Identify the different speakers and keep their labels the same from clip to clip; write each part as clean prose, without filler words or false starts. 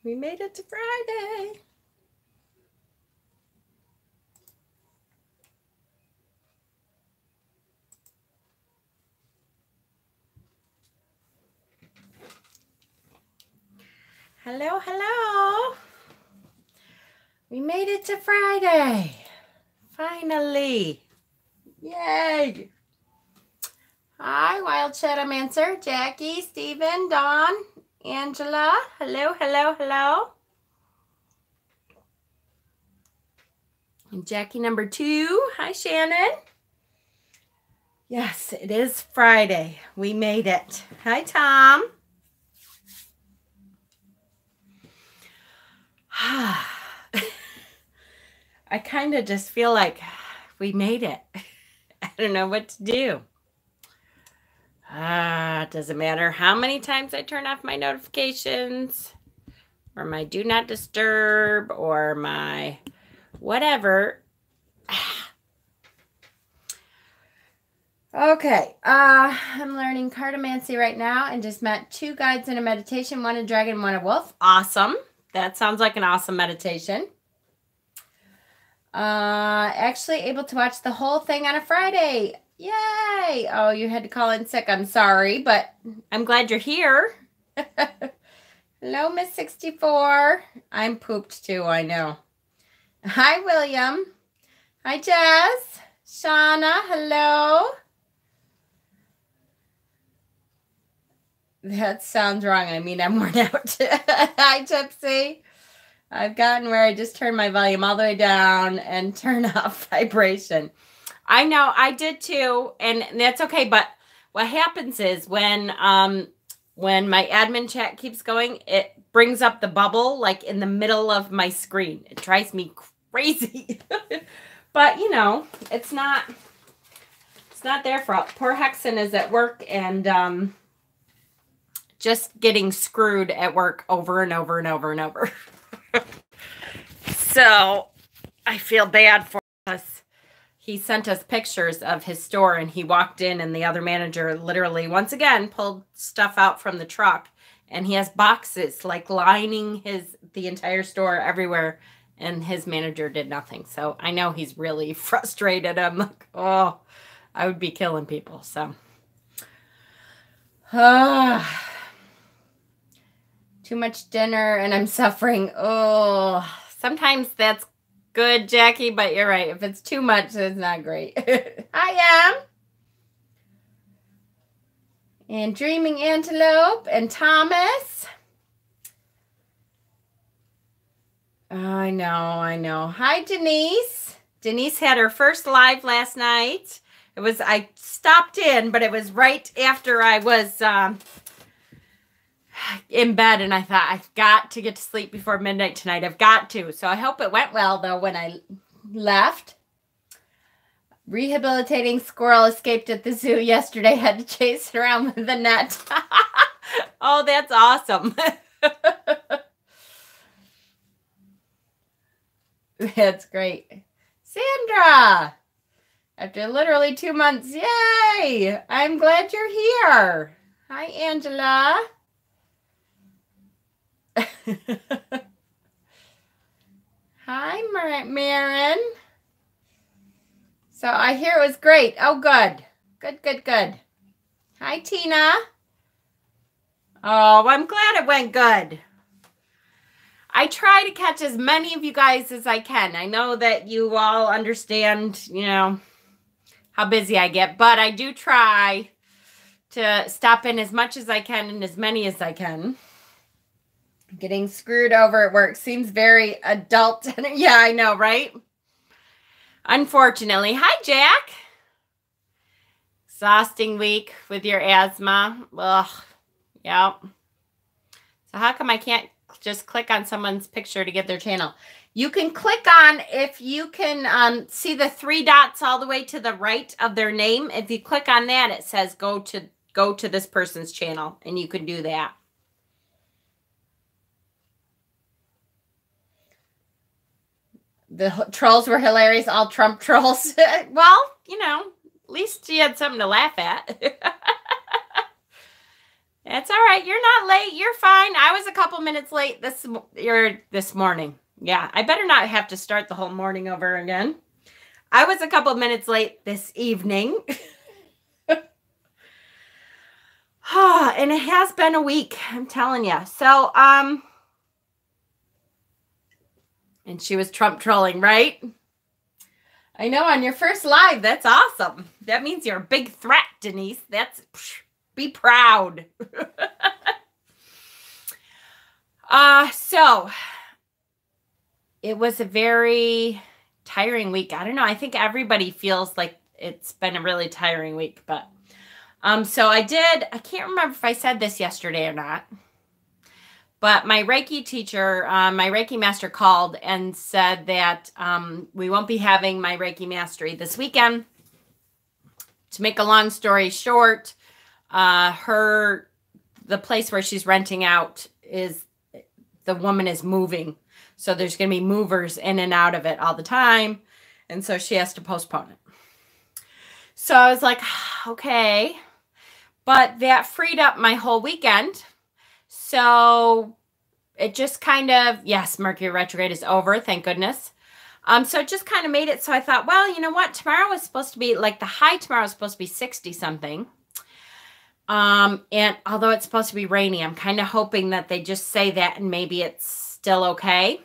Speaker 1: We made it to Friday. Hello, hello. We made it to Friday. Finally. Yay. Hi, Wild Shadowmancer, Jackie, Stephen, Dawn, Angela. Hello, hello, hello. And Jackie number 2. Hi, Shannon. Yes, it is Friday. We made it. Hi, Tom. I kind of just feel like we made it. I don't know what to do. It doesn't matter how many times I turn off my notifications or my do not disturb or my whatever. Okay, I'm learning cartomancy right now and just met 2 guides in a meditation, one a dragon, one a wolf. Awesome. That sounds like an awesome meditation. Actually able to watch the whole thing on a Friday. Yay! Oh, you had to call in sick. I'm sorry, but I'm glad you're here. Hello, Miss 64. I'm pooped too, I know. Hi, William. Hi, Jess. Shauna, hello. That sounds wrong. I mean, I'm worn out. Hi, Gypsy. I've gotten where I just turn my volume all the way down and turn off vibration. I know, I did too, and that's okay. But what happens is when my admin chat keeps going, it brings up the bubble like in the middle of my screen. It drives me crazy. But you know, it's not their fault. Poor Hexen is at work and just getting screwed at work over and over and over and over. So I feel bad for us. He sent us pictures of his store and he walked in and the other manager literally once again pulled stuff out from the truck and he has boxes like lining the entire store everywhere and his manager did nothing. So I know he's really frustrated. I'm like, oh, I would be killing people. So too much dinner and I'm suffering. Oh, sometimes that's good, Jackie, but you're right. If it's too much, it's not great. I am. And Dreaming Antelope and Thomas. I know. Hi, Denise. Denise had her first live last night. I stopped in, but it was right after I was in bed and I thought I've got to get to sleep before midnight tonight. I've got to. So I hope it went well though when I left. Rehabilitating squirrel escaped at the zoo yesterday. Had to chase it around with the net. Oh, that's awesome. That's great. Sandra, after literally 2 months, yay! I'm glad you're here. Hi, Angela. Hi, Marin. So I hear it was great. Oh, good. Good. Hi, Tina. Oh, I'm glad it went good. I try to catch as many of you guys as I can. I know that you all understand, you know, how busy I get, but I do try to stop in as much as I can and as many as I can. Getting screwed over at work seems very adult. Yeah, I know, right? Unfortunately. Hi, Jack. Exhausting week with your asthma. Ugh. Yep. So how come I can't just click on someone's picture to get their channel? You can click on, if you can see the 3 dots all the way to the right of their name. If you click on that, it says go to this person's channel, and you can do that. The trolls were hilarious, all Trump trolls. Well, you know, at least you had something to laugh at. It's all right. You're not late. You're fine. I was a couple minutes late this morning. Yeah, I better not have to start the whole morning over again. I was a couple minutes late this evening. And it has been a week, I'm telling you. So, and she was Trump trolling, right? I know, on your first live. That's awesome. That means you're a big threat, Denise. Be proud. So it was a very tiring week. I don't know. I think everybody feels like it's been a really tiring week, but so I can't remember if I said this yesterday or not, but my Reiki teacher, my Reiki master called and said that we won't be having my Reiki mastery this weekend. To make a long story short, the place where she's renting out the woman is moving. So there's going to be movers in and out of it all the time. And so she has to postpone it. So I was like, okay. But that freed up my whole weekend. So it just kind of, yes, Mercury retrograde is over. Thank goodness. So it just kind of made it. So I thought, well, you know what? Tomorrow was supposed to be like the high tomorrow was supposed to be 60 something. And although it's supposed to be rainy, I'm kind of hoping that they just say that and maybe it's still okay.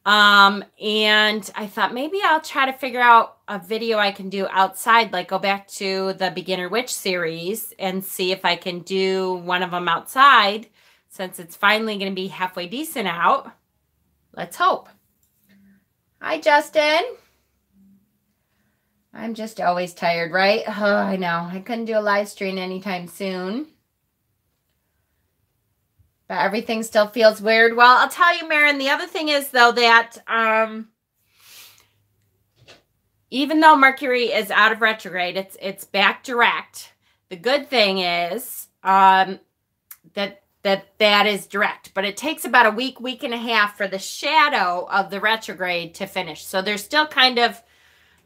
Speaker 1: And I thought maybe I'll try to figure out a video I can do outside, like go back to the Beginner Witch series and see if I can do one of them outside since it's finally going to be halfway decent out. Let's hope. Hi, Justin. I'm just always tired, right? Oh, I know. I couldn't do a live stream anytime soon. But everything still feels weird. Well, I'll tell you, Marin, the other thing is, though, that even though Mercury is out of retrograde, it's back direct. The good thing is that is direct. But it takes about a week and a half for the shadow of the retrograde to finish. So there's still kind of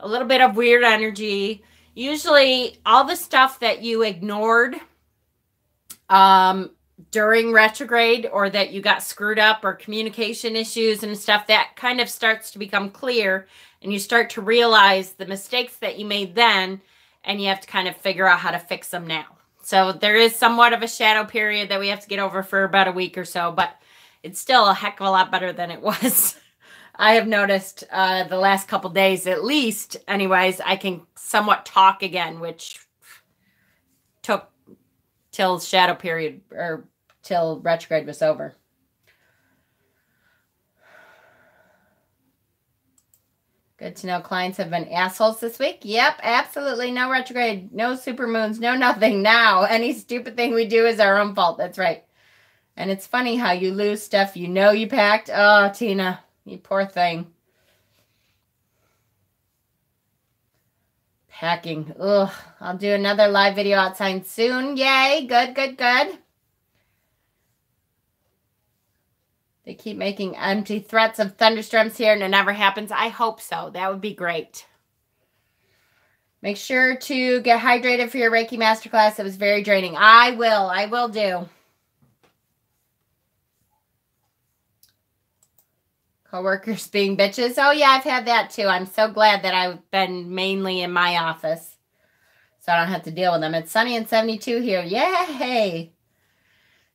Speaker 1: a little bit of weird energy. Usually all the stuff that you ignored during retrograde or that you got screwed up or communication issues and stuff, that kind of starts to become clear and you start to realize the mistakes that you made then and you have to kind of figure out how to fix them now. So there is somewhat of a shadow period that we have to get over for about a week or so, but it's still a heck of a lot better than it was. I have noticed the last couple days, at least, anyways, I can somewhat talk again, which took till shadow period or till retrograde was over. Good to know clients have been assholes this week. Yep, absolutely. No retrograde, no supermoons, no nothing. Now, any stupid thing we do is our own fault. That's right. And it's funny how you lose stuff you know you packed. Oh, Tina. You poor thing. Packing. Ugh. I'll do another live video outside soon. Yay. Good, good, good. They keep making empty threats of thunderstorms here and it never happens. I hope so. That would be great. Make sure to get hydrated for your Reiki masterclass. It was very draining. I will do. Coworkers being bitches. Oh, yeah, I've had that too. I'm so glad that I've been mainly in my office, so I don't have to deal with them. It's sunny and 72 here. Yay!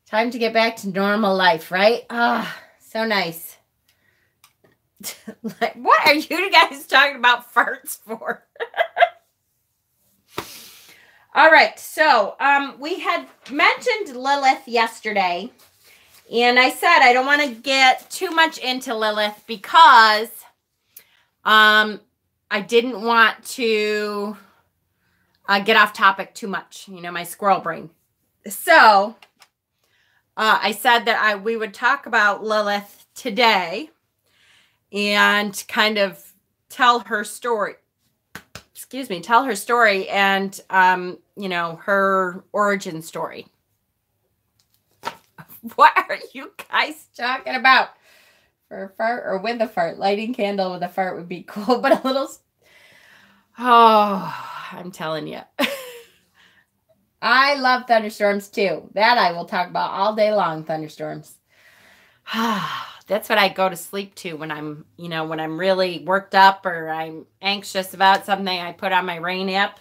Speaker 1: Time to get back to normal life, right? Ah, so nice. Like, what are you guys talking about farts for? All right, so we had mentioned Lilith yesterday. And I said I don't want to get too much into Lilith because I didn't want to get off topic too much. You know, my squirrel brain. So I said that we would talk about Lilith today and kind of tell her story. Excuse me, tell her story and, you know, her origin story. What are you guys talking about? For a fart or with a fart? Lighting candle with a fart would be cool, but a little... Oh, I'm telling you. I love thunderstorms too. That I will talk about all day long, thunderstorms. That's what I go to sleep to when I'm, when I'm really worked up or I'm anxious about something. I put on my rain app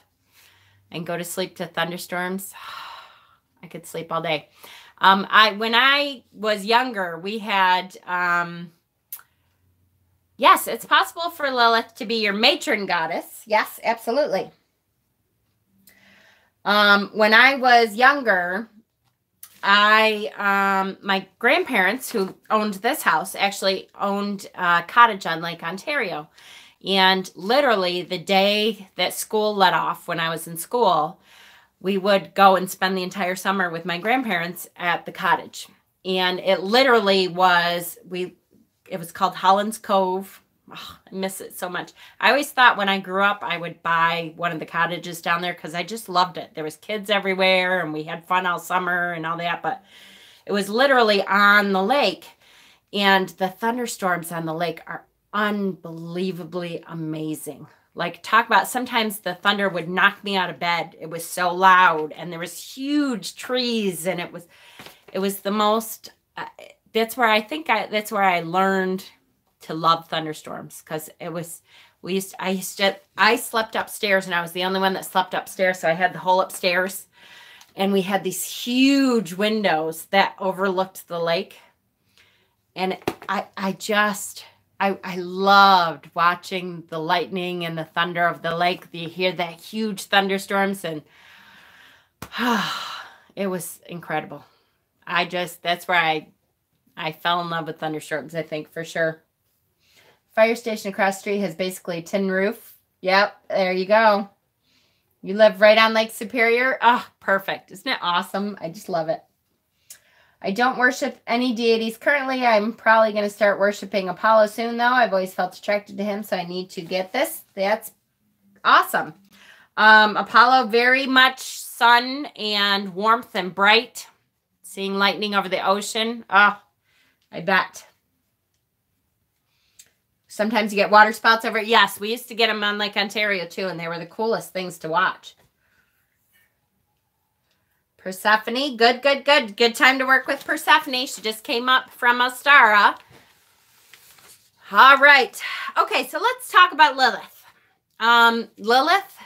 Speaker 1: and go to sleep to thunderstorms. I could sleep all day. When I was younger, we had, yes, it's possible for Lilith to be your matron goddess. Yes, absolutely. When I was younger, my grandparents who owned this house actually owned a cottage on Lake Ontario. And literally the day that school let off, when I was in school, we would go and spend the entire summer with my grandparents at the cottage. And it literally was, it was called Holland's Cove. Oh, I miss it so much. I always thought when I grew up, I would buy one of the cottages down there because I just loved it. There was kids everywhere and we had fun all summer and all that, but it was literally on the lake. And the thunderstorms on the lake are unbelievably amazing. Like, talk about, sometimes the thunder would knock me out of bed. It was so loud and there was huge trees and it was the most, that's where I learned to love thunderstorms, because I slept upstairs and I was the only one that slept upstairs. So I had the whole upstairs and we had these huge windows that overlooked the lake. And I loved watching the lightning and the thunder of the lake. You hear that huge thunderstorms and it was incredible. That's where I fell in love with thunderstorms, I think, for sure. Fire station across the street has basically a tin roof. Yep, there you go. You live right on Lake Superior. Oh, perfect. Isn't it awesome? I just love it. I don't worship any deities currently. I'm probably going to start worshiping Apollo soon, though. I've always felt attracted to him, so I need to get this. That's awesome. Apollo, very much sun and warmth and bright. Seeing lightning over the ocean. Oh, I bet. Sometimes you get water spouts over. Yes, we used to get them on Lake Ontario too, and they were the coolest things to watch. Persephone, good, good, good. Good time to work with Persephone. She just came up from Ostara. All right. Okay, so let's talk about Lilith. Lilith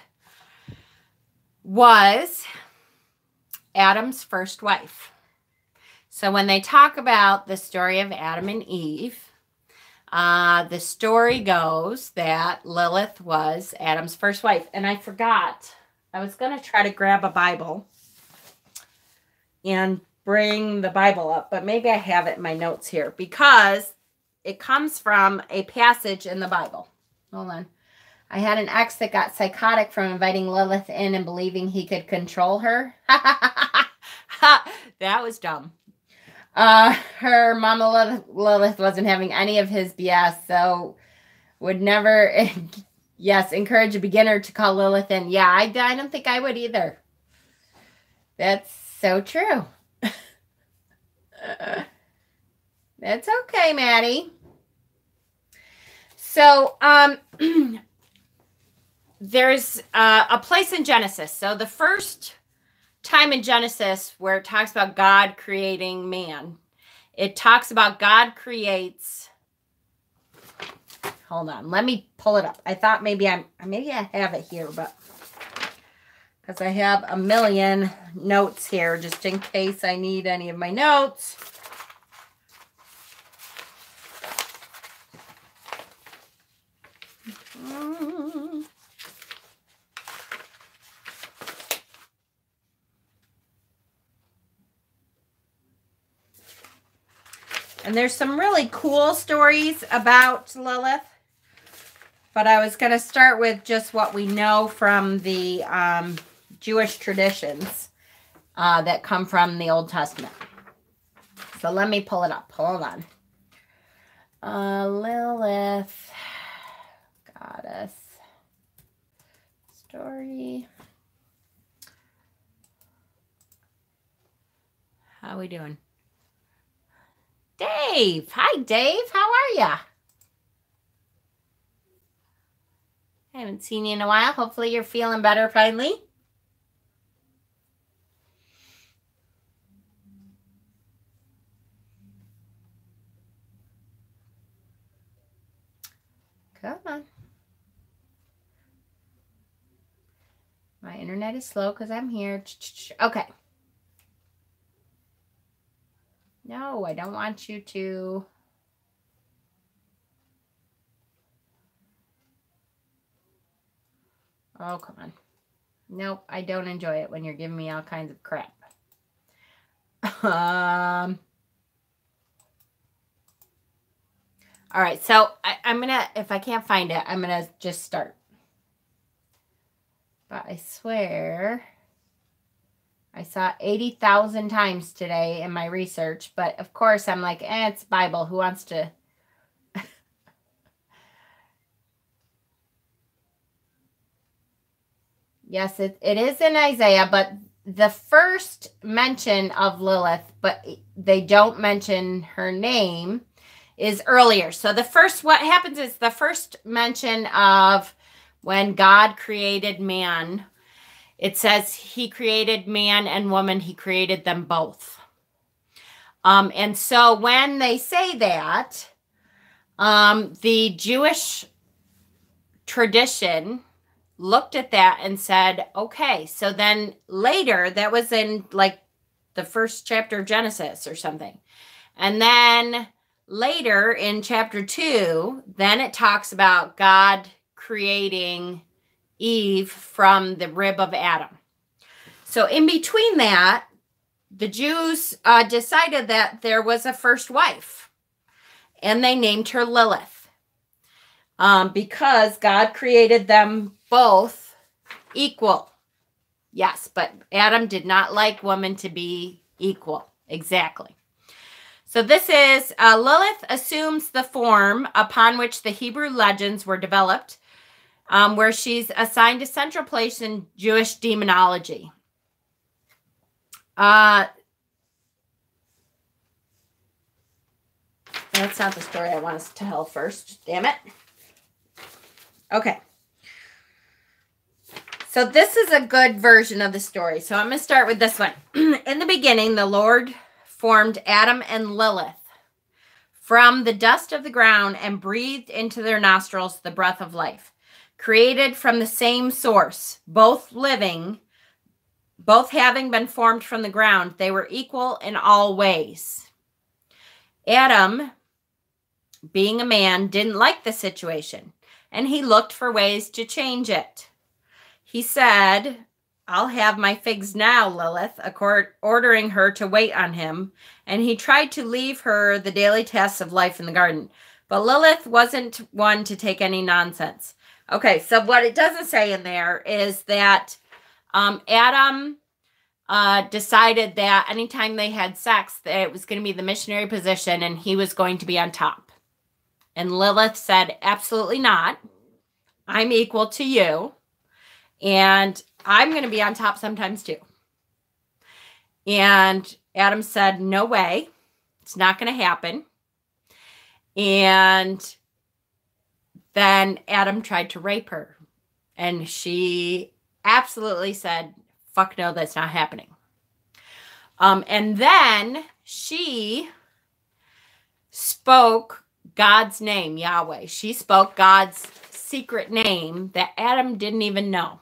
Speaker 1: was Adam's first wife. So when they talk about the story of Adam and Eve, the story goes that Lilith was Adam's first wife. And I forgot. I was going to try to grab a Bible and bring the Bible up, but maybe I have it in my notes here because it comes from a passage in the Bible. Hold on. I had an ex that got psychotic from inviting Lilith in and believing he could control her. That was dumb. Her mama Lilith wasn't having any of his BS, so would never, yes, encourage a beginner to call Lilith in. Yeah, I don't think I would either. That's so true. That's okay, Maddie. So, there's a place in Genesis. So the first time in Genesis where it talks about God creating man, it talks about God creates. Hold on, let me pull it up. I thought maybe I have it here, but because I have a million notes here just in case I need any of my notes. And there's some really cool stories about Lilith, but I was going to start with just what we know from the Jewish traditions that come from the Old Testament. So let me pull it up. Hold on. Lilith, goddess, story. How are we doing? Dave. Hi, Dave. How are ya? I haven't seen you in a while. Hopefully you're feeling better finally. internet is slow because I'm here. Okay. No, I don't want you to. Oh, come on. Nope, I don't enjoy it when you're giving me all kinds of crap. All right, so I'm going to, if I can't find it, I'm going to just start. But I swear I saw 80,000 times today in my research. But of course, I'm like, it's Bible. Who wants to? Yes, it is in Isaiah, but the first mention of Lilith, but they don't mention her name, is earlier. So what happens is the first mention of when God created man, it says he created man and woman, he created them both. And so when they say that, the Jewish tradition looked at that and said, okay, so then later, that was in like the first chapter of Genesis or something. And then later in chapter 2, then it talks about God creating Eve from the rib of Adam. So in between that, the Jews decided that there was a first wife, and they named her Lilith because God created them both equal. Yes, but Adam did not like woman to be equal. Exactly. So this is Lilith assumes the form upon which the Hebrew legends were developed, where she's assigned a central place in Jewish demonology. That's not the story I want us to tell first. Damn it. Okay. So this is a good version of the story. So I'm going to start with this one. In the beginning, the Lord formed Adam and Lilith from the dust of the ground and breathed into their nostrils the breath of life. Created from the same source, both living, both having been formed from the ground, they were equal in all ways. Adam, being a man, didn't like the situation, and he looked for ways to change it. He said, I'll have my figs now, Lilith, ordering her to wait on him, and he tried to leave her the daily tasks of life in the garden. But Lilith wasn't one to take any nonsense. Okay, so what it doesn't say in there is that Adam decided that anytime they had sex, that it was going to be the missionary position and he was going to be on top. And Lilith said, absolutely not. I'm equal to you. And I'm going to be on top sometimes too. And Adam said, no way. It's not going to happen. And then Adam tried to rape her. And she absolutely said, fuck no, that's not happening. And then she spoke God's name, Yahweh. She spoke God's secret name that Adam didn't even know.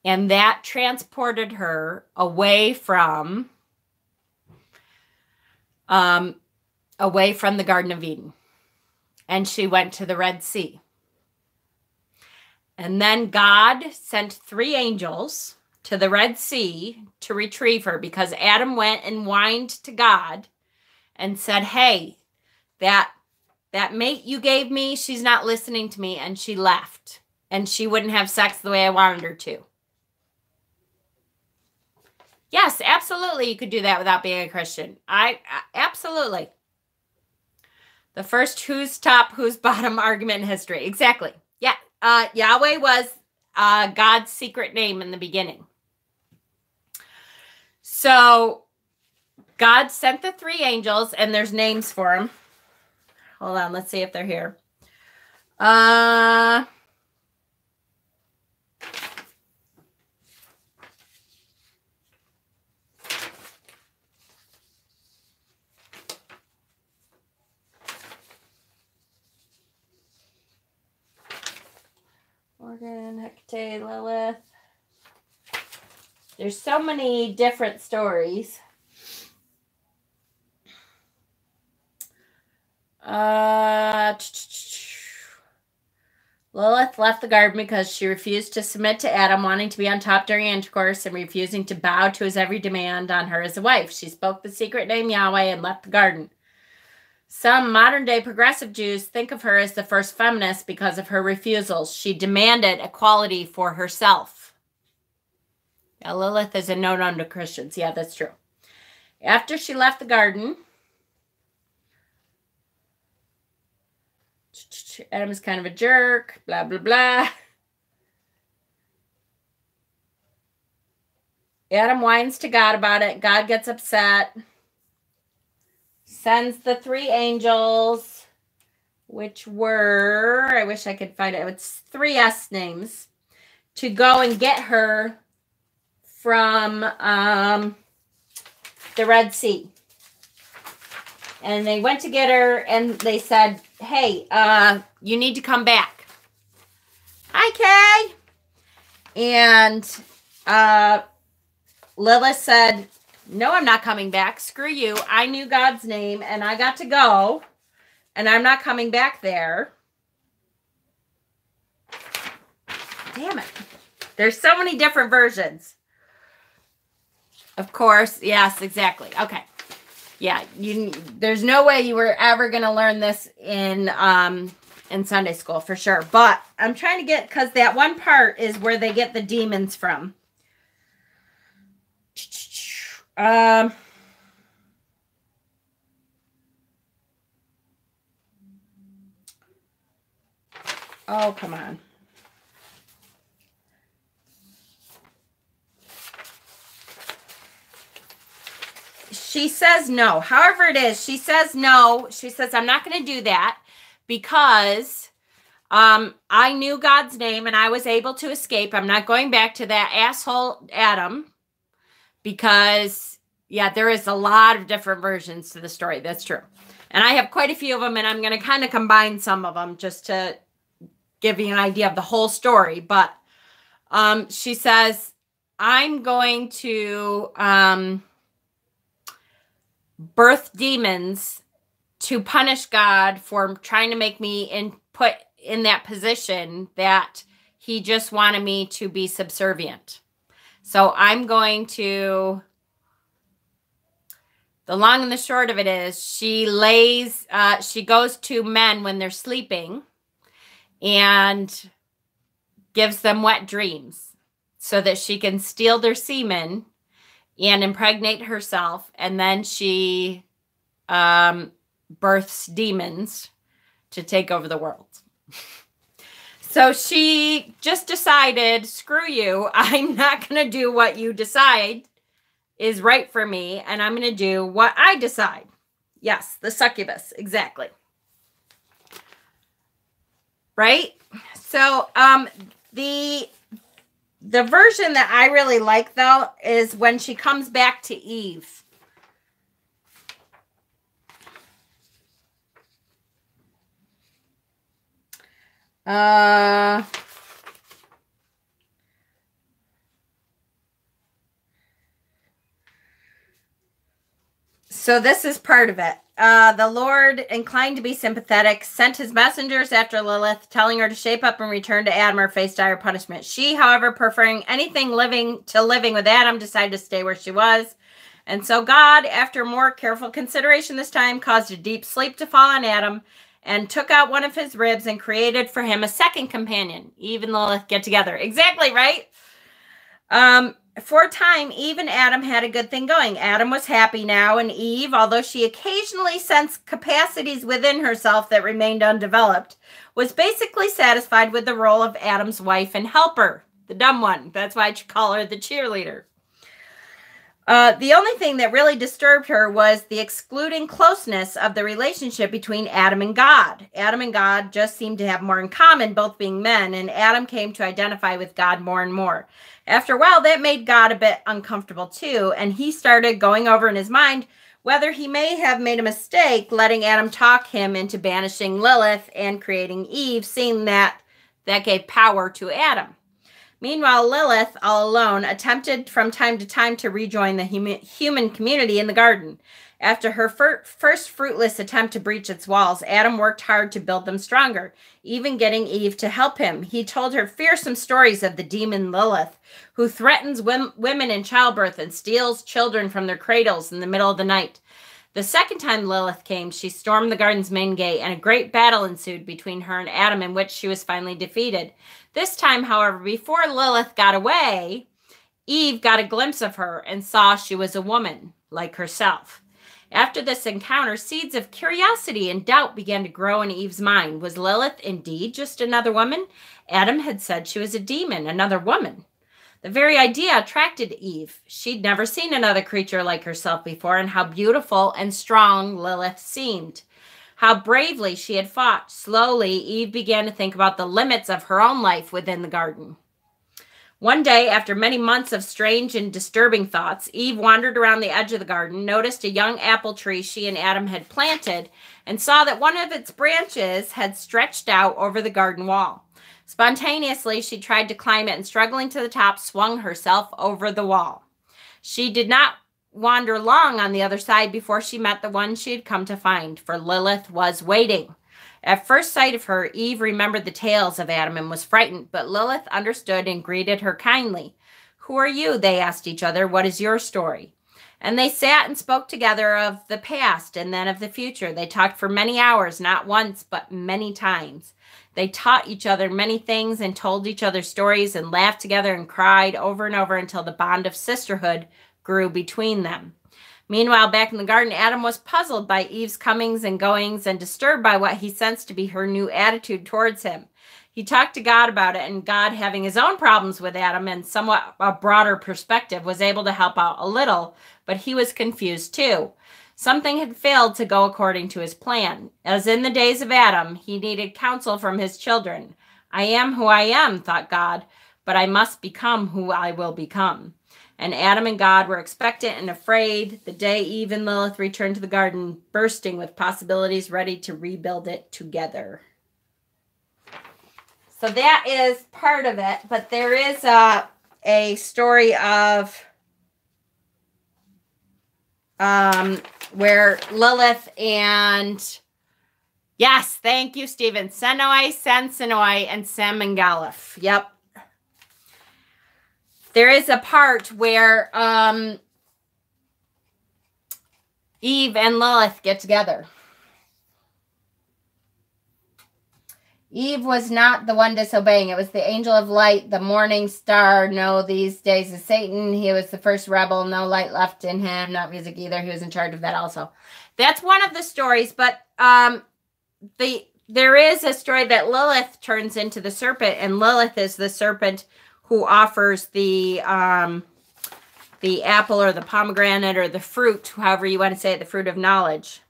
Speaker 1: And that transported her away from the Garden of Eden. And she went to the Red Sea. And then God sent 3 angels to the Red Sea to retrieve her because Adam went and whined to God and said, hey, that mate you gave me, she's not listening to me. And she left. And she wouldn't have sex the way I wanted her to. Yes, absolutely. You could do that without being a Christian. Absolutely. The first who's top, who's bottom argument in history. Exactly. Yeah. Yahweh was God's secret name in the beginning. So God sent the 3 angels, and there's names for them. Hold on. Let's see if they're here. Morgan, Hecate, Lilith. There's so many different stories. Lilith left the garden because she refused to submit to Adam, wanting to be on top during intercourse and refusing to bow to his every demand on her as a wife. She spoke the secret name Yahweh and left the garden. Some modern-day progressive Jews think of her as the first feminist because of her refusals. She demanded equality for herself. Yeah, Lilith is a no-no to Christians. Yeah, that's true. After she left the garden, Adam is kind of a jerk, blah, blah, blah. Adam whines to God about it. God gets upset. Sends the 3 angels, which were, I wish I could find it. It's 3 S names, to go and get her from the Red Sea. And they went to get her, and they said, hey, you need to come back. Hi, Kay. And Lilith said, no, I'm not coming back. Screw you. I knew God's name, and I got to go, and I'm not coming back there. Damn it. There's so many different versions. Of course. Yes, exactly. Okay. Yeah, there's no way you were ever going to learn this in Sunday school for sure. But I'm trying to get, because that one part is where they get the demons from. Oh, come on. She says no. However it is, she says no. She says, I'm not going to do that because I knew God's name and I was able to escape. I'm not going back to that asshole Adam because, yeah, there is a lot of different versions to the story. That's true. And I have quite a few of them, and I'm going to kind of combine some of them just to give you an idea of the whole story. But she says, I'm going to birth demons to punish God for trying to make me put in that position that he just wanted me to be subservient. So I'm going to, the long and the short of it is, she goes to men when they're sleeping and gives them wet dreams so that she can steal their semen and impregnate herself. And then she births demons to take over the world. So she just decided, screw you, I'm not going to do what you decide is right for me, and I'm going to do what I decide. Yes, the succubus, exactly. Right? So the version that I really like, though, is when she comes back to Eve. So this is part of it. The Lord, inclined to be sympathetic, sent his messengers after Lilith, telling her to shape up and return to Adam or face dire punishment. She, however, preferring anything living with Adam, decided to stay where she was. And so God, after more careful consideration this time, caused a deep sleep to fall on Adam and took out one of his ribs and created for him a second companion. Eve and Lilith get together. Exactly, right? For a time, Eve and Adam had a good thing going. Adam was happy now, and Eve, although she occasionally sensed capacities within herself that remained undeveloped, was basically satisfied with the role of Adam's wife and helper, the dumb one. That's why I call her the cheerleader. The only thing that really disturbed her was the excluding closeness of the relationship between Adam and God. Adam and God just seemed to have more in common, both being men, and Adam came to identify with God more and more. After a while, that made God a bit uncomfortable too, and he started going over in his mind whether he may have made a mistake letting Adam talk him into banishing Lilith and creating Eve, seeing that gave power to Adam. Meanwhile, Lilith, all alone, attempted from time to time to rejoin the human community in the garden. After her first fruitless attempt to breach its walls, Adam worked hard to build them stronger, even getting Eve to help him. He told her fearsome stories of the demon Lilith, who threatens women in childbirth and steals children from their cradles in the middle of the night. The second time Lilith came, she stormed the garden's main gate, and a great battle ensued between her and Adam, in which she was finally defeated. This time, however, before Lilith got away, Eve got a glimpse of her and saw she was a woman, like herself. After this encounter, seeds of curiosity and doubt began to grow in Eve's mind. Was Lilith indeed just another woman? Adam had said she was a demon, another woman. The very idea attracted Eve. She'd never seen another creature like herself before, and how beautiful and strong Lilith seemed. How bravely she had fought. Slowly, Eve began to think about the limits of her own life within the garden. One day, after many months of strange and disturbing thoughts, Eve wandered around the edge of the garden, noticed a young apple tree she and Adam had planted, and saw that one of its branches had stretched out over the garden wall. Spontaneously, she tried to climb it, and struggling to the top, swung herself over the wall. She did not wander long on the other side before she met the one she had come to find, for Lilith was waiting. At first sight of her, Eve remembered the tales of Adam and was frightened, but Lilith understood and greeted her kindly. "Who are you?" they asked each other. "What is your story?" And they sat and spoke together of the past and then of the future. They talked for many hours, not once, but many times. They taught each other many things and told each other stories and laughed together and cried over and over until the bond of sisterhood grew between them. Meanwhile, back in the garden, Adam was puzzled by Eve's comings and goings and disturbed by what he sensed to be her new attitude towards him. He talked to God about it, and God, having his own problems with Adam and somewhat a broader perspective, was able to help out a little, but he was confused too. Something had failed to go according to his plan. As in the days of Adam, he needed counsel from his children. "I am who I am," thought God, "but I must become who I will become." And Adam and God were expectant and afraid the day Eve and Lilith returned to the garden, bursting with possibilities, ready to rebuild it together. So that is part of it, but there is a story of where Lilith and, yes, thank you, Stephen, Senoi, Sensenoi, and Semengalif. Yep. There is a part where Eve and Lilith get together. Eve was not the one disobeying. It was the angel of light, the morning star. No, these days is Satan. He was the first rebel. No light left in him. Not music either. He was in charge of that also. That's one of the stories. But there is a story that Lilith turns into the serpent. And Lilith is the serpent who offers the apple or the pomegranate or the fruit, however you want to say it, the fruit of knowledge,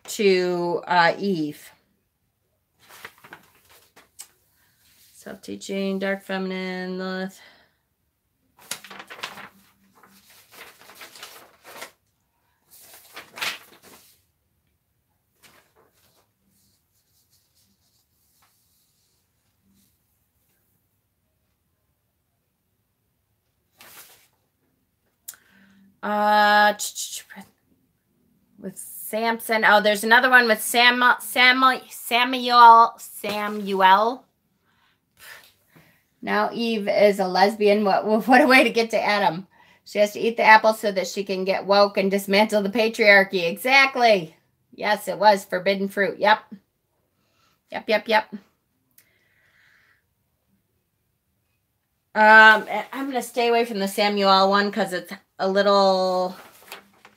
Speaker 1: to Eve. Self-teaching, dark feminine, Lilith. With Samson. Oh, there's another one with Samuel. Now Eve is a lesbian. What a way to get to Adam. She has to eat the apple so that she can get woke and dismantle the patriarchy. Exactly. Yes, it was forbidden fruit. Yep. I'm going to stay away from the Samuel one because it's a little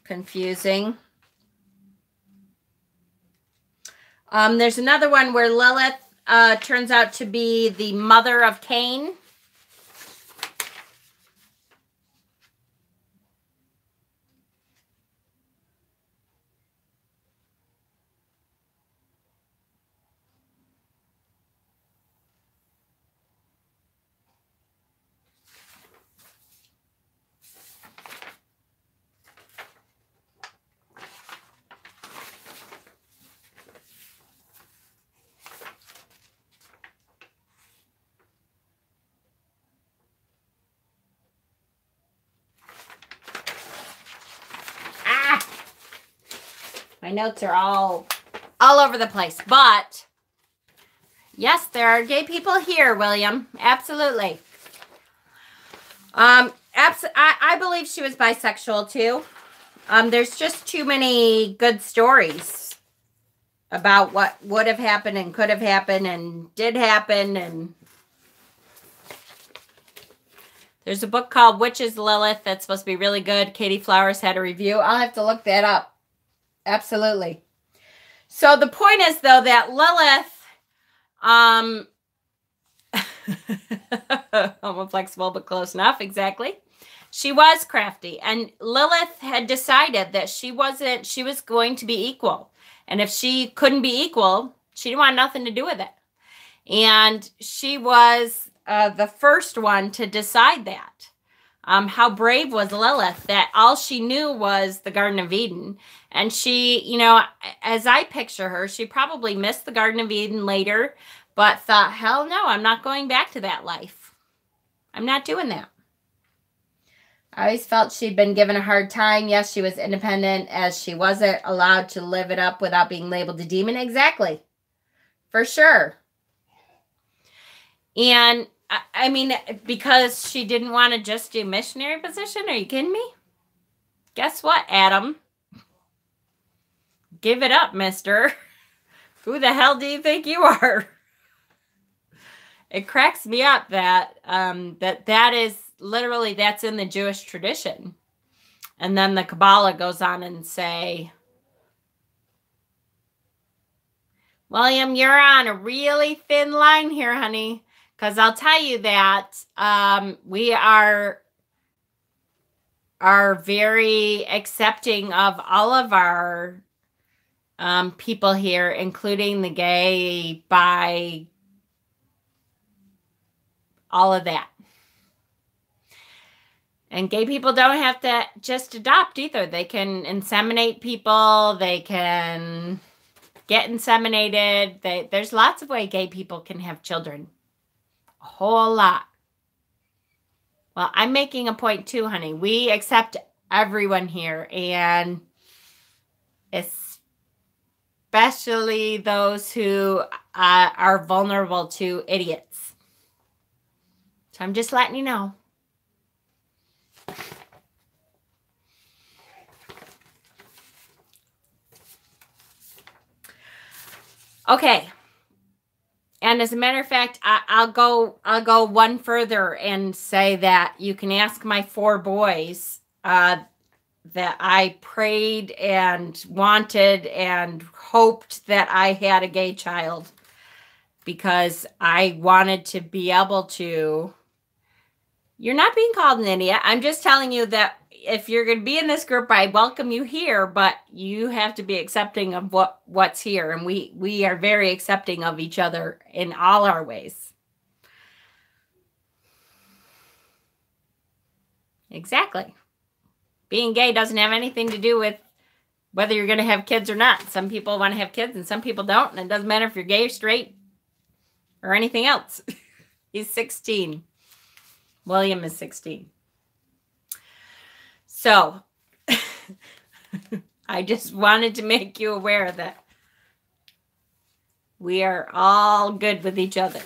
Speaker 1: confusing. There's another one where Lilith turns out to be the mother of Cain. My notes are all over the place. But, yes, there are gay people here, William. Absolutely. I believe she was bisexual, too. There's just too many good stories about what would have happened and could have happened and did happen. And there's a book called Witches Lilith that's supposed to be really good. Katie Flowers had a review. I'll have to look that up. Absolutely. So the point is, though, that Lilith, I'm flexible but close enough, exactly. She was crafty, and Lilith had decided that she was going to be equal. And if she couldn't be equal, she didn't want nothing to do with it. And she was the first one to decide that. How brave was Lilith, that all she knew was the Garden of Eden. And she, you know, as I picture her, she probably missed the Garden of Eden later, but thought, hell no, I'm not going back to that life. I'm not doing that. I always felt she'd been given a hard time. Yes, she was independent, as she wasn't allowed to live it up without being labeled a demon. Exactly. For sure. And, I mean, because she didn't want to just do missionary position? Are you kidding me? Guess what, Adam? Give it up, mister. Who the hell do you think you are? It cracks me up that that is literally, that's in the Jewish tradition. And then the Kabbalah goes on and say, William, you're on a really thin line here, honey. Because I'll tell you that we are very accepting of all of our people here, including the gay, bi, all of that. And gay people don't have to just adopt either. They can inseminate people. They can get inseminated. There's lots of ways gay people can have children. A whole lot. Well, I'm making a point too, honey. We accept everyone here, and especially those who are vulnerable to idiots. So I'm just letting you know. Okay. And as a matter of fact, I'll go one further and say that you can ask my 4 boys that I prayed and wanted and hoped that I had a gay child, because I wanted to be able to. You're not being called an idiot. I'm just telling you that if you're going to be in this group, I welcome you here, but you have to be accepting of what's here. And we are very accepting of each other in all our ways. Exactly. Being gay doesn't have anything to do with whether you're going to have kids or not. Some people want to have kids and some people don't. And it doesn't matter if you're gay or straight or anything else. He's 16. William is 16. So, I just wanted to make you aware that we are all good with each other.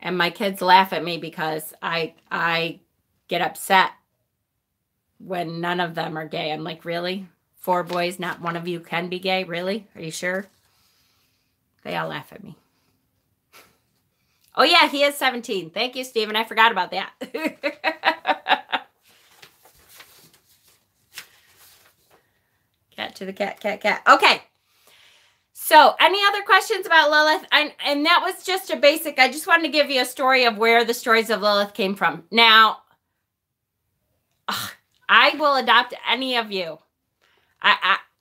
Speaker 1: And my kids laugh at me because I get upset when none of them are gay. I'm like, really? 4 boys, not one of you can be gay? Really? Are you sure? They all laugh at me. Oh, yeah, he is 17. Thank you, Stephen. I forgot about that. Cat to the cat, cat, cat. Okay. So, any other questions about Lilith? And that was just a basic. I just wanted to give you a story of where the stories of Lilith came from. Now, I will adopt any of you.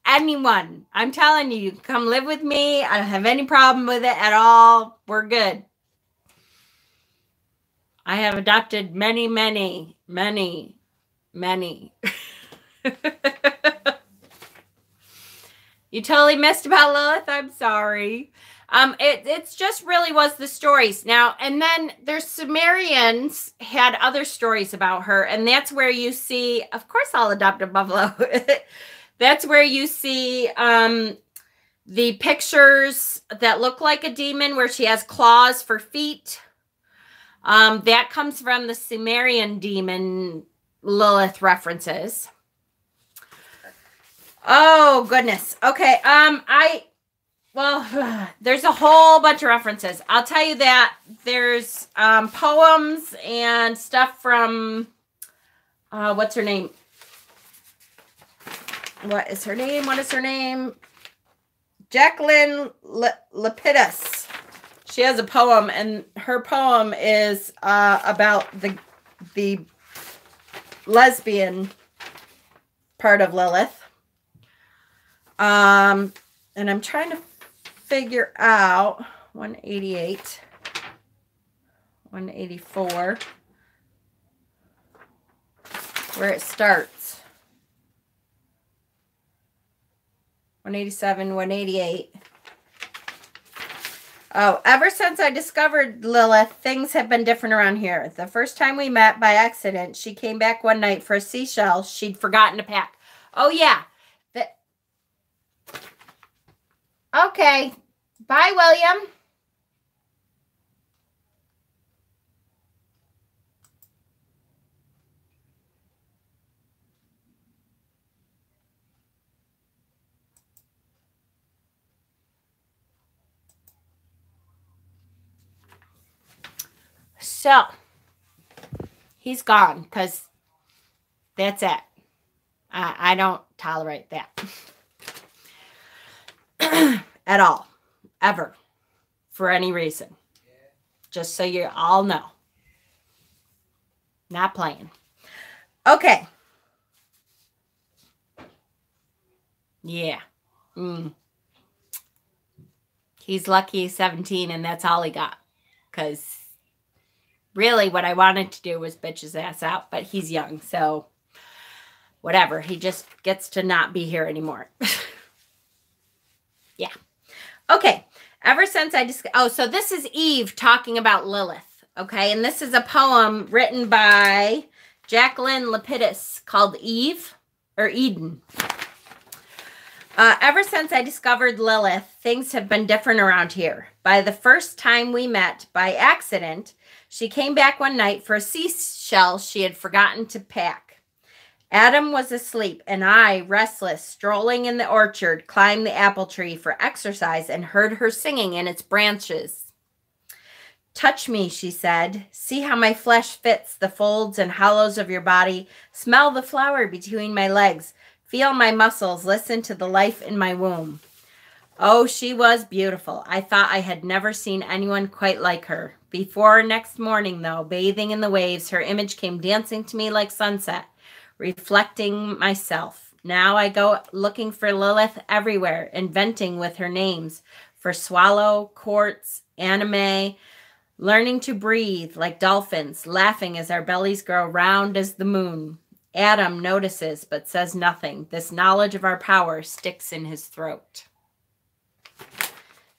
Speaker 1: Anyone. I'm telling you, you can come live with me. I don't have any problem with it at all. We're good. I have adopted many, many, many, many. You totally missed about Lilith. I'm sorry. It's just really was the stories now, and then there's Sumerians had other stories about her, and that's where you see, of course, I'll adopt a buffalo. That's where you see the pictures that look like a demon, where she has claws for feet. That comes from the Sumerian demon Lilith references. Oh goodness. Okay. Well, there's a whole bunch of references. I'll tell you that there's poems and stuff from what's her name? What is her name? What is her name? Jacqueline Lapidus. She has a poem, and her poem is about the lesbian part of Lilith. And I'm trying to figure out 188, 184, where it starts. 187, 188. Oh, ever since I discovered Lilith, things have been different around here. The first time we met by accident, she came back one night for a seashell she'd forgotten to pack. Oh, yeah. Okay. Bye, William. So, he's gone because that's it. I don't tolerate that. At all. Ever. For any reason. Just so you all know. Not playing. Okay. Yeah. He's lucky he's 17 and that's all he got. Because really what I wanted to do was bitch his ass out. But he's young. So whatever. He just gets to not be here anymore. Yeah. Okay. Ever since I just, so this is Eve talking about Lilith. Okay. And this is a poem written by Jacqueline Lapidus called Eve or Eden. Ever since I discovered Lilith, things have been different around here. By the first time we met by accident, she came back one night for a seashell she had forgotten to pack. Adam was asleep, and I, restless, strolling in the orchard, climbed the apple tree for exercise and heard her singing in its branches. Touch me, she said. See how my flesh fits the folds and hollows of your body. Smell the flower between my legs. Feel my muscles. Listen to the life in my womb. Oh, she was beautiful. I thought I had never seen anyone quite like her. Before next morning, though, bathing in the waves, her image came dancing to me like sunset, reflecting myself. Now I go looking for Lilith everywhere, inventing with her names for swallow, quartz, anime, learning to breathe like dolphins, laughing as our bellies grow round as the moon. Adam notices but says nothing. This knowledge of our power sticks in his throat.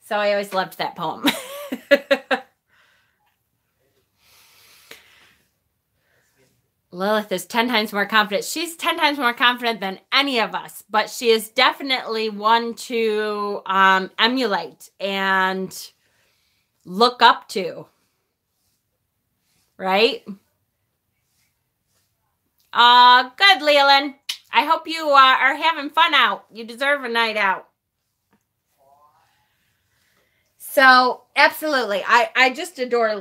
Speaker 1: So I always loved that poem. Lilith is 10 times more confident. She's 10 times more confident than any of us, but she is definitely one to emulate and look up to. Right? Good, Leland. I hope you are having fun out. You deserve a night out. So, absolutely. I just adore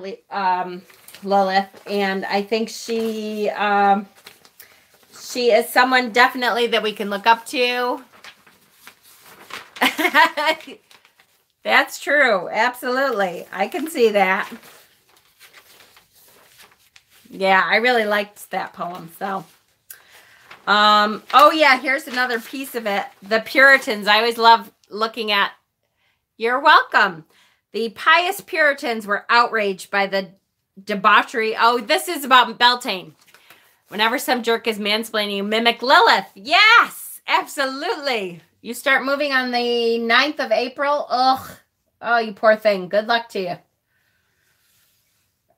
Speaker 1: Lilith, and I think she is someone definitely that we can look up to. That's true. Absolutely. I can see that. Yeah, I really liked that poem. So, oh yeah, here's another piece of it. The Puritans. I always love looking at. You're welcome. The pious Puritans were outraged by the debauchery. Oh, this is about Beltane. Whenever some jerk is mansplaining, you mimic Lilith. Yes, absolutely. You start moving on the 9th of April. Ugh. Oh, you poor thing. Good luck to you.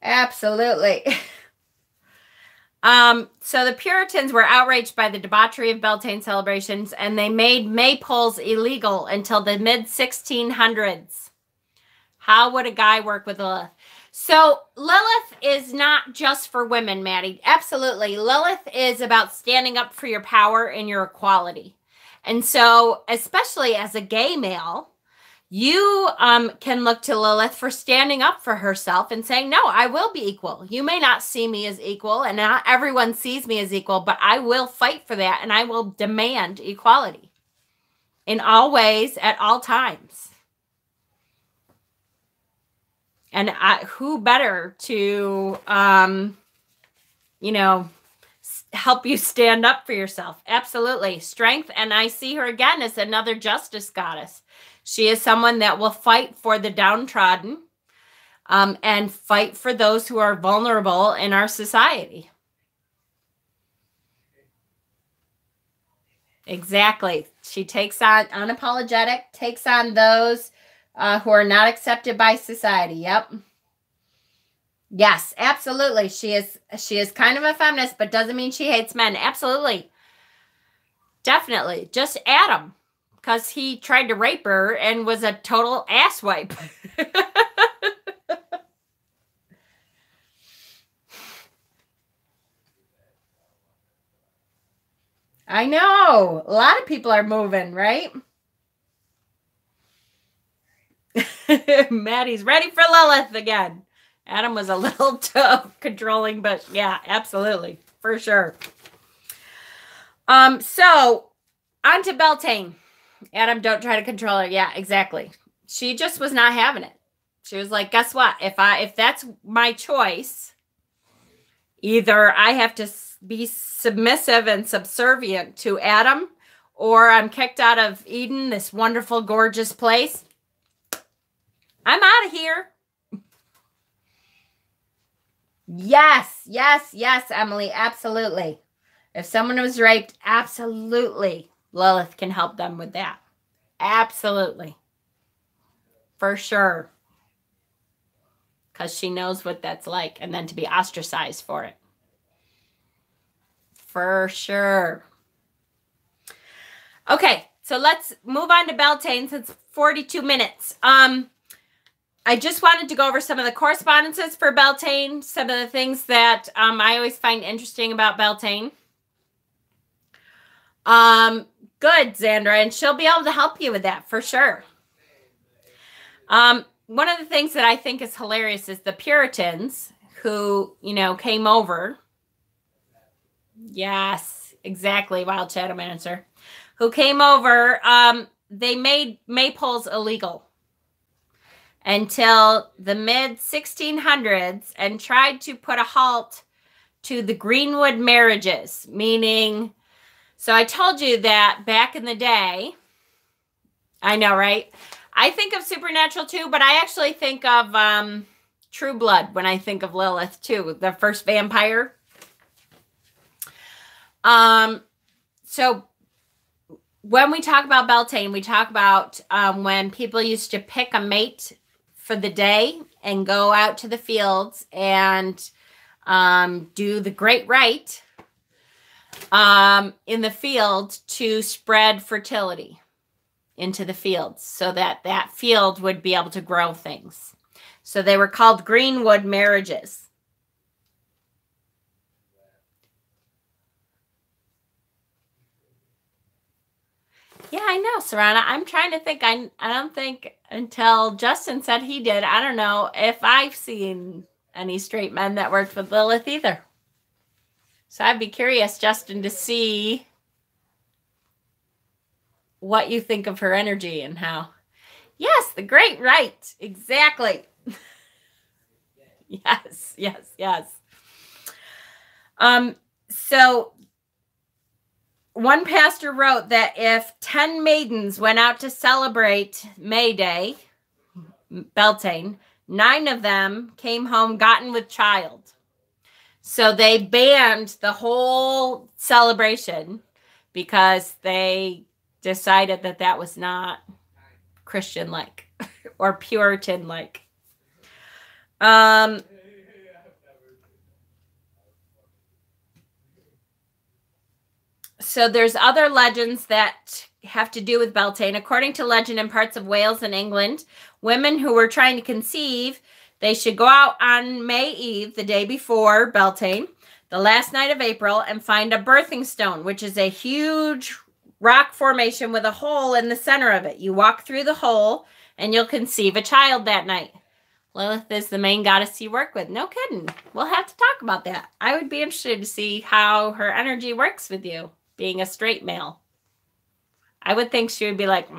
Speaker 1: Absolutely. So the Puritans were outraged by the debauchery of Beltane celebrations, and they made maypoles illegal until the mid-1600s. How would a guy work with Lilith? So Lilith is not just for women, Maddie. Absolutely. Lilith is about standing up for your power and your equality. And so, especially as a gay male, you can look to Lilith for standing up for herself and saying, no, I will be equal. You may not see me as equal, and not everyone sees me as equal, but I will fight for that, and I will demand equality in all ways, at all times. And who better to, you know, help you stand up for yourself? Absolutely. Strength. And I see her again as another justice goddess. She is someone that will fight for the downtrodden and fight for those who are vulnerable in our society. Exactly. She takes on, unapologetic, takes on those who are not accepted by society. Yep. Yes, absolutely. She is kind of a feminist, but doesn't mean she hates men. Absolutely. Definitely. Just Adam, because he tried to rape her and was a total asswipe. I know. A lot of people are moving, right? Maddie's ready for Lilith again. Adam was a little too controlling, but yeah, absolutely. For sure. So on to Beltane. Adam, don't try to control her. Yeah, exactly. She just was not having it. She was like, guess what? If that's my choice, either I have to be submissive and subservient to Adam, or I'm kicked out of Eden, this wonderful, gorgeous place. I'm out of here. Yes, yes, yes, Emily, absolutely. If someone was raped, absolutely, Lilith can help them with that. Absolutely. For sure. Because she knows what that's like, and then to be ostracized for it. For sure. Okay, so let's move on to Beltane since 42 minutes. I just wanted to go over some of the correspondences for Beltane, some of the things that I always find interesting about Beltane. Good, Xandra, and she'll be able to help you with that for sure. One of the things that I think is hilarious is the Puritans who, you know, came over. Yes, exactly, Wild Shadow Answer. Who came over, they made maypoles illegal until the mid-1600s and tried to put a halt to the Greenwood marriages, meaning, so I told you that back in the day, I know, right? I think of supernatural too, but I actually think of True Blood when I think of Lilith too, the first vampire. So when we talk about Beltane, we talk about when people used to pick a mate for the day and go out to the fields and do the great rite in the field to spread fertility into the fields so that that field would be able to grow things. So they were called Greenwood marriages. Yeah, I know, Sarana. I'm trying to think. I don't think until Justin said he did. I don't know if I've seen any straight men that worked with Lilith either. So I'd be curious, Justin, to see what you think of her energy and how. Yes, the great rite. Exactly. Yes, yes, yes. So one pastor wrote that if 10 maidens went out to celebrate May Day, Beltane, 9 of them came home gotten with child. So they banned the whole celebration because they decided that that was not Christian-like or Puritan-like. So there's other legends that have to do with Beltane. According to legend in parts of Wales and England, women who were trying to conceive, they should go out on May Eve, the day before Beltane, the last night of April, and find a birthing stone, which is a huge rock formation with a hole in the center of it. You walk through the hole and you'll conceive a child that night. Lilith is the main goddess you work with. No kidding. We'll have to talk about that. I would be interested to see how her energy works with you, being a straight male. I would think she would be like,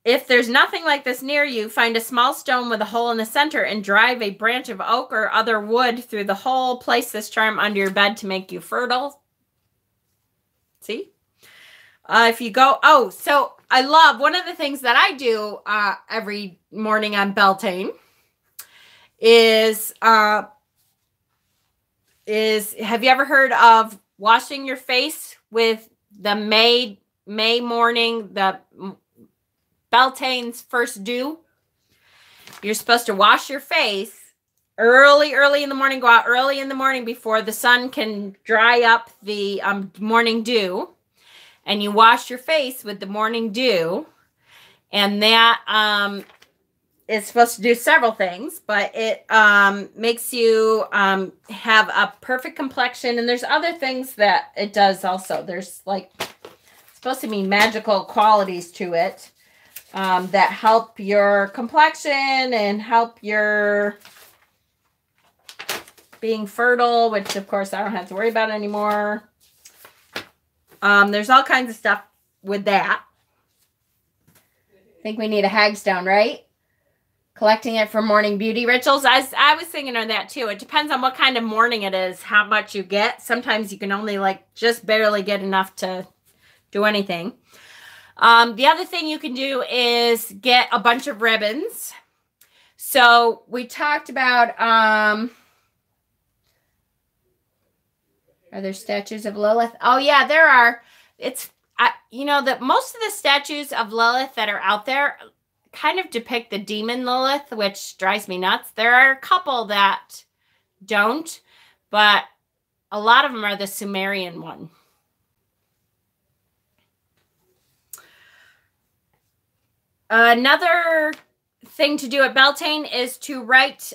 Speaker 1: If there's nothing like this near you, find a small stone with a hole in the center and drive a branch of oak or other wood through the hole. Place this charm under your bed to make you fertile. See? If you go, so I love, one of the things that I do every morning on Beltane is have you ever heard of washing your face with the May morning, the Beltane's first dew? You're supposed to wash your face early in the morning, go out early in the morning before the sun can dry up the morning dew. And you wash your face with the morning dew. And that is supposed to do several things, but it makes you have a perfect complexion. And there's other things that it does also. There's like supposed to be magical qualities to it that help your complexion and help your being fertile, which of course I don't have to worry about anymore. There's all kinds of stuff with that. I think we need a hagstone, right? Collecting it for morning beauty rituals. I was thinking of that too. It depends on what kind of morning it is, how much you get. Sometimes you can only like just barely get enough to do anything. The other thing you can do is get a bunch of ribbons. So we talked about, are there statues of Lilith? Oh yeah, there are. You know that most of the statues of Lilith that are out there kind of depict the demon Lilith, which drives me nuts. There are a couple that don't, but a lot of them are the Sumerian one. Another thing to do at Beltane is to write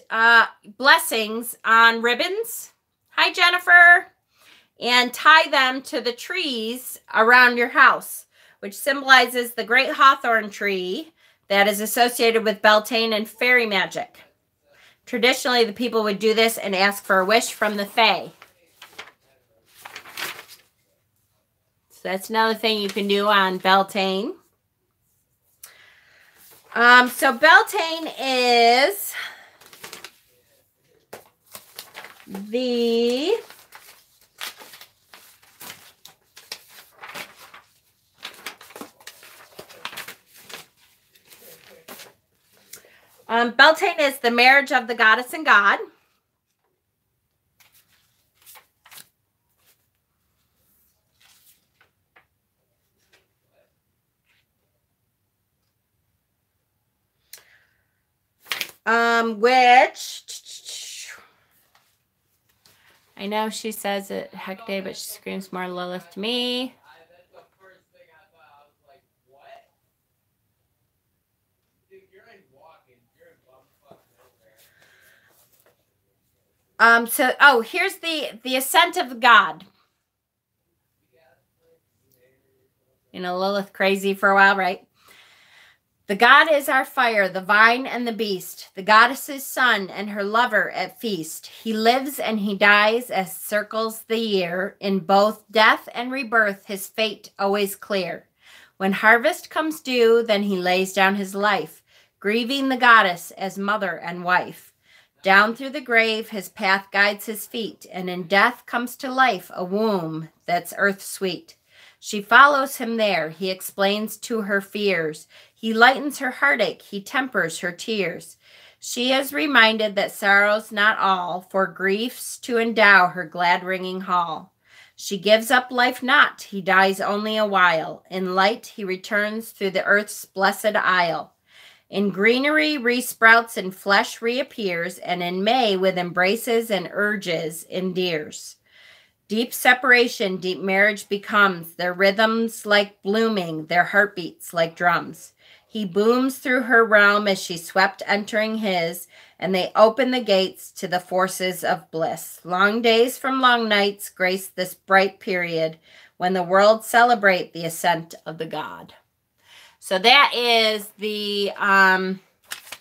Speaker 1: blessings on ribbons. Hi, Jennifer. And tie them to the trees around your house, which symbolizes the great hawthorn tree that is associated with Beltane and fairy magic. Traditionally, the people would do this and ask for a wish from the fae. So that's another thing you can do on Beltane. So Beltane is the Beltane is the marriage of the goddess and god. Which I know she says it Hecate, but she screams more Lilith to me. Here's the ascent of God. You know, Lilith crazy for a while, right? The god is our fire, the vine and the beast, the goddess's son and her lover at feast. He lives and he dies as circles the year. In both death and rebirth, his fate always clear. When harvest comes due, then he lays down his life, grieving the goddess as mother and wife. Down through the grave, his path guides his feet, and in death comes to life a womb that's earth sweet. She follows him there, he explains to her fears. He lightens her heartache, he tempers her tears. She is reminded that sorrow's not all, for grief's to endow her glad ringing hall. She gives up life not, he dies only a while. In light he returns through the earth's blessed isle. In greenery resprouts and flesh reappears, and in May with embraces and urges endears. Deep separation, deep marriage becomes, their rhythms like blooming, their heartbeats like drums. He booms through her realm as she swept entering his, and they open the gates to the forces of bliss. Long days from long nights grace this bright period when the world celebrate the ascent of the god. So that is the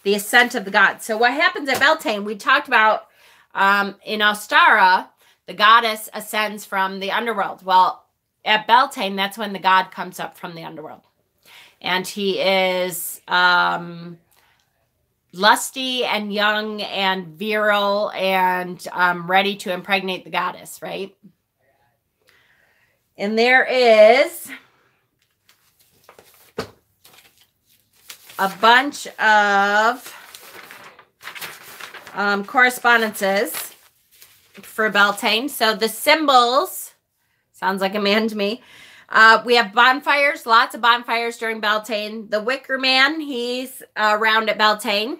Speaker 1: ascent of the god. So what happens at Beltane, we talked about in Ostara, the goddess ascends from the underworld. Well, at Beltane, that's when the god comes up from the underworld. And he is lusty and young and virile and ready to impregnate the goddess, right? And there is a bunch of correspondences for Beltane. So the symbols, sounds like a man to me. We have bonfires, lots of bonfires during Beltane. The Wicker Man, he's around at Beltane.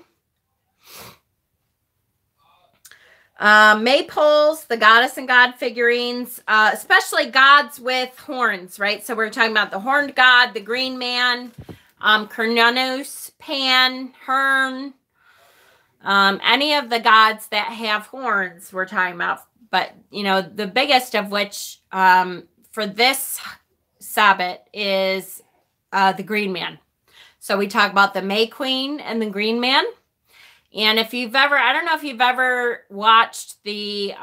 Speaker 1: Maypoles, the goddess and god figurines, especially gods with horns, right? So we're talking about the horned god, the green man, Cernunnos, Pan, Hern, any of the gods that have horns we're talking about. But, you know, the biggest of which for this Sabbath is the green man. So we talk about the May Queen and the green man. And if you've ever, I don't know if you've ever watched the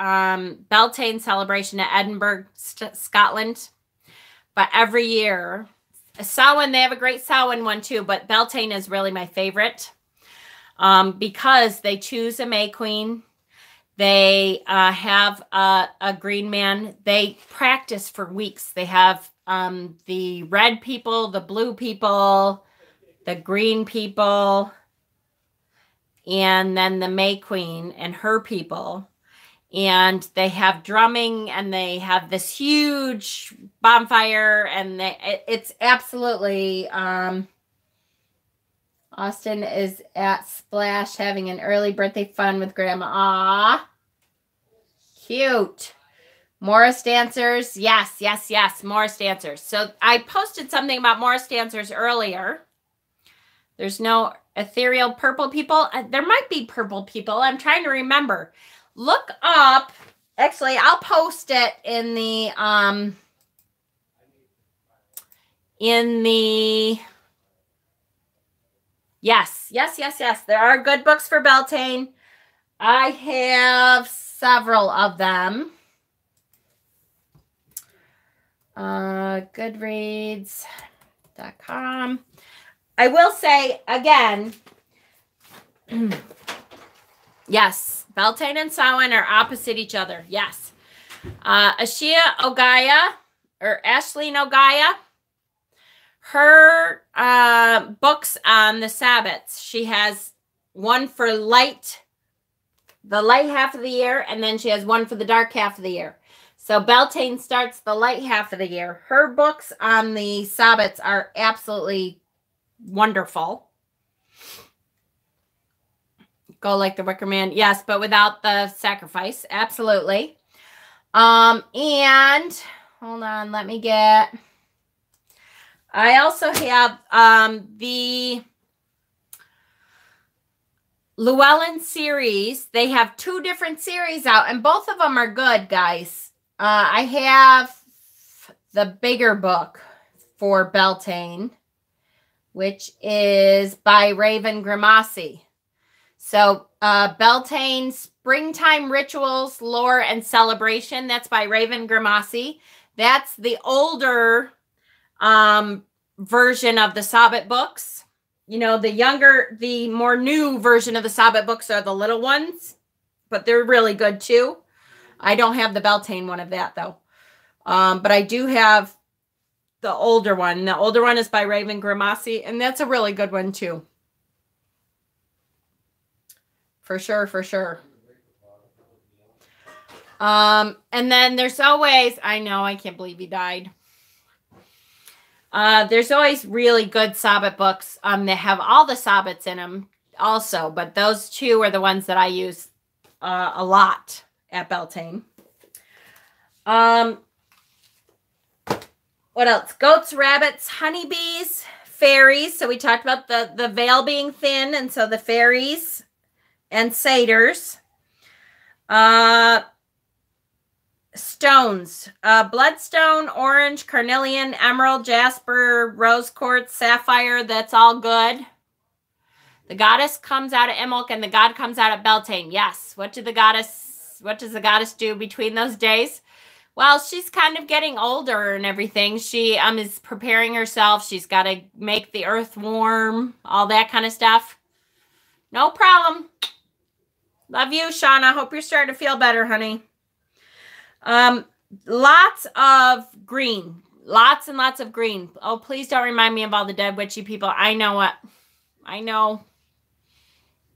Speaker 1: Beltane celebration at Edinburgh, Scotland, but every year, Samhain, they have a great Samhain one too, but Beltane is really my favorite because they choose a May Queen. They have a green man. They practice for weeks. They have the red people, the blue people, the green people, and then the May Queen and her people. And they have drumming and they have this huge bonfire, and it's absolutely Austin is at Splash having an early birthday fun with Grandma. Aw, cute. Morris dancers. Yes, yes, yes. Morris dancers. So I posted something about Morris dancers earlier. There's no ethereal purple people. There might be purple people. I'm trying to remember. Look up. Actually, I'll post it in the yes. There are good books for Beltane. I have several of them. Goodreads.com. I will say again, yes, Beltane and Samhain are opposite each other. Yes. Ashia Ogaya, or Ashleen Ogaya, her books on the Sabbats, she has one for the light half of the year, and then she has one for the dark half of the year. So Beltane starts the light half of the year. Her books on the Sabbats are absolutely wonderful. Go like the Wicker Man. Yes, but without the sacrifice. Absolutely. And hold on, let me get... I also have the Llewellyn series. They have 2 different series out, and both of them are good, guys. I have the bigger book for Beltane, which is by Raven Grimassi. So Beltane Springtime Rituals, Lore, and Celebration. That's by Raven Grimassi. That's the older version of the Sabbat books. You know, the more new version of the Sabbat books are the little ones, but they're really good too. I don't have the Beltane one of that though. But I do have the older one. The older one is by Raven Grimassi, and that's a really good one too. For sure, for sure. And then there's always, I know, I can't believe he died. There's always really good Sabbath books that have all the Sabbats in them also, but those two are the ones that I use a lot at Beltane. What else? Goats, rabbits, honeybees, fairies. So we talked about the veil being thin, and so the fairies and satyrs. Stones, bloodstone, orange, carnelian, emerald, jasper, rose quartz, sapphire. That's all good. The goddess comes out of Imbolc and the god comes out of Beltane. Yes. What does the goddess do between those days? Well, she's kind of getting older and everything. She is preparing herself. She's got to make the earth warm, all that kind of stuff. No problem. Love you, Shauna. Hope you're starting to feel better, honey. Lots of green. Lots and lots of green. Oh, please don't remind me of all the dead witchy people. I know what. I know.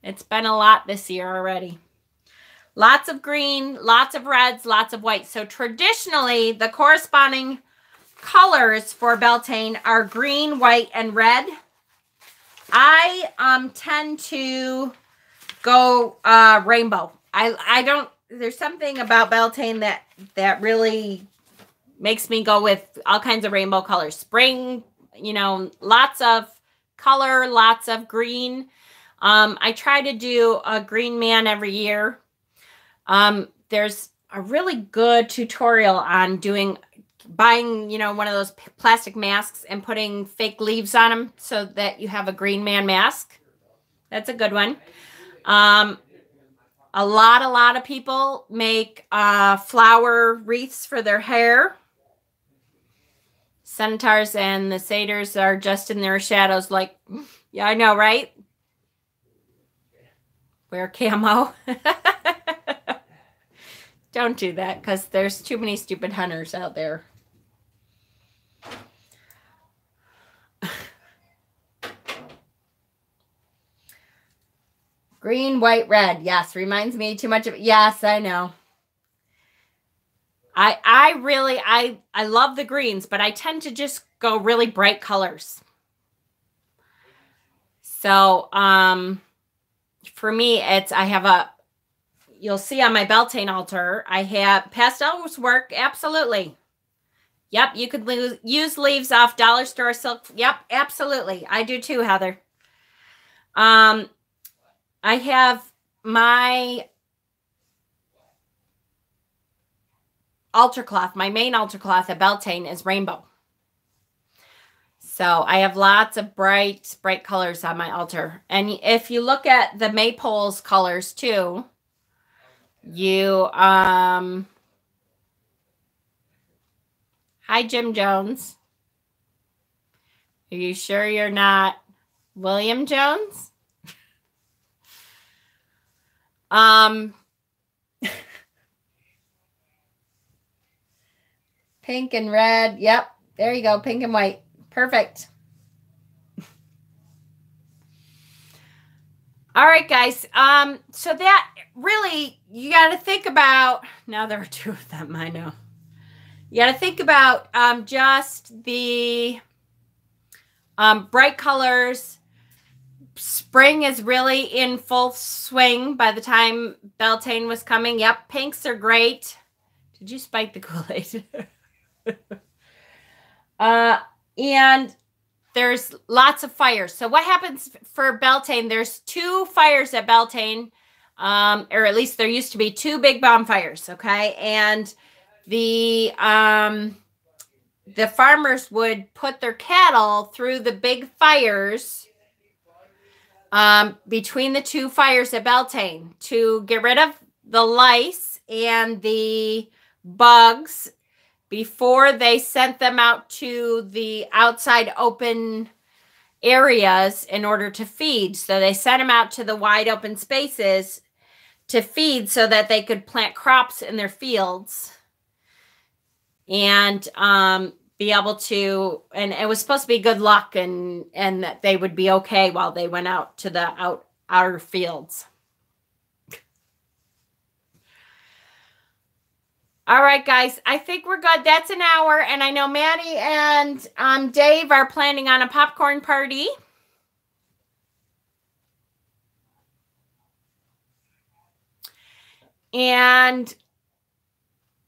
Speaker 1: It's been a lot this year already. Lots of green, lots of reds, lots of white. So traditionally, the corresponding colors for Beltane are green, white, and red. I tend to go rainbow. I don't, there's something about Beltane that really makes me go with all kinds of rainbow colors. Spring, you know, lots of color, lots of green. I try to do a green man every year. There's a really good tutorial on buying, you know, one of those plastic masks and putting fake leaves on them so that you have a green man mask. That's a good one. A lot of people make flower wreaths for their hair. Centaurs and the satyrs are just in their shadows like, yeah, I know, right? Wear camo. Don't do that because there's too many stupid hunters out there. Green, white, red. Yes, reminds me too much of it. Yes, I know. I love the greens, but I tend to just go really bright colors. So, for me, you'll see on my Beltane altar, I have pastels work. Absolutely. Yep. You could use leaves off dollar store silk. Yep. Absolutely. I do too, Heather. I have my altar cloth. My main altar cloth at Beltane is rainbow. So I have lots of bright colors on my altar. And if you look at the maypole's colors too, hi, Jim Jones. Are you sure you're not William Jones? Pink and red. Yep. There you go. Pink and white. Perfect. All right, guys. So that really, you got to think about, now there are two of them, I know. You got to think about just the bright colors. Spring is really in full swing by the time Beltane was coming. Yep, pinks are great. Did you spike the Kool-Aid? And there's lots of fires. So what happens for Beltane? There's 2 fires at Beltane, or at least there used to be 2 big bonfires, okay? And the farmers would put their cattle through the big fires between the 2 fires at Beltane to get rid of the lice and the bugs before they sent them out to the outside open areas in order to feed. So they sent them out to the wide open spaces to feed so that they could plant crops in their fields and be able to, and it was supposed to be good luck and that they would be okay while they went out to the outer fields. All right, guys. I think we're good. That's an hour. And I know Maddie and Dave are planning on a popcorn party. And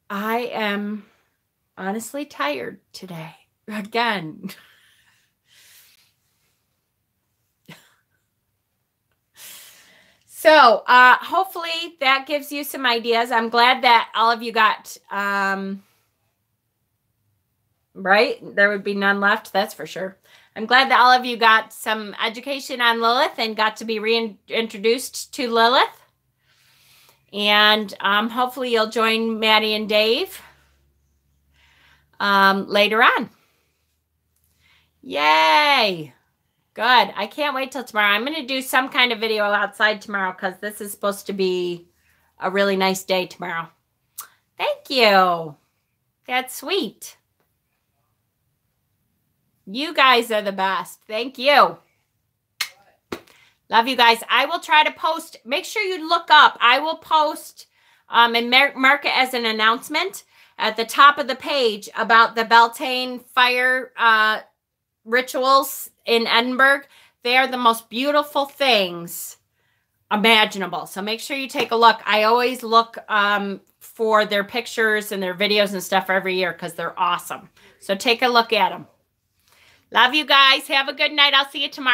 Speaker 1: I am honestly tired today. Again. So hopefully that gives you some ideas. I'm glad that all of you got, right? There would be none left, that's for sure. I'm glad that all of you got some education on Lilith and got to be reintroduced to Lilith. And hopefully you'll join Maddie and Dave later on. Yay! Good. I can't wait till tomorrow. I'm going to do some kind of video outside tomorrow because this is supposed to be a really nice day tomorrow. Thank you. That's sweet. You guys are the best. Thank you. Love you guys. I will try to post. Make sure you look up. I will post and mark it as an announcement at the top of the page about the Beltane fire rituals in Edinburgh. They are the most beautiful things imaginable. So make sure you take a look. I always look for their pictures and their videos and stuff every year because they're awesome. So take a look at them. Love you guys. Have a good night. I'll see you tomorrow.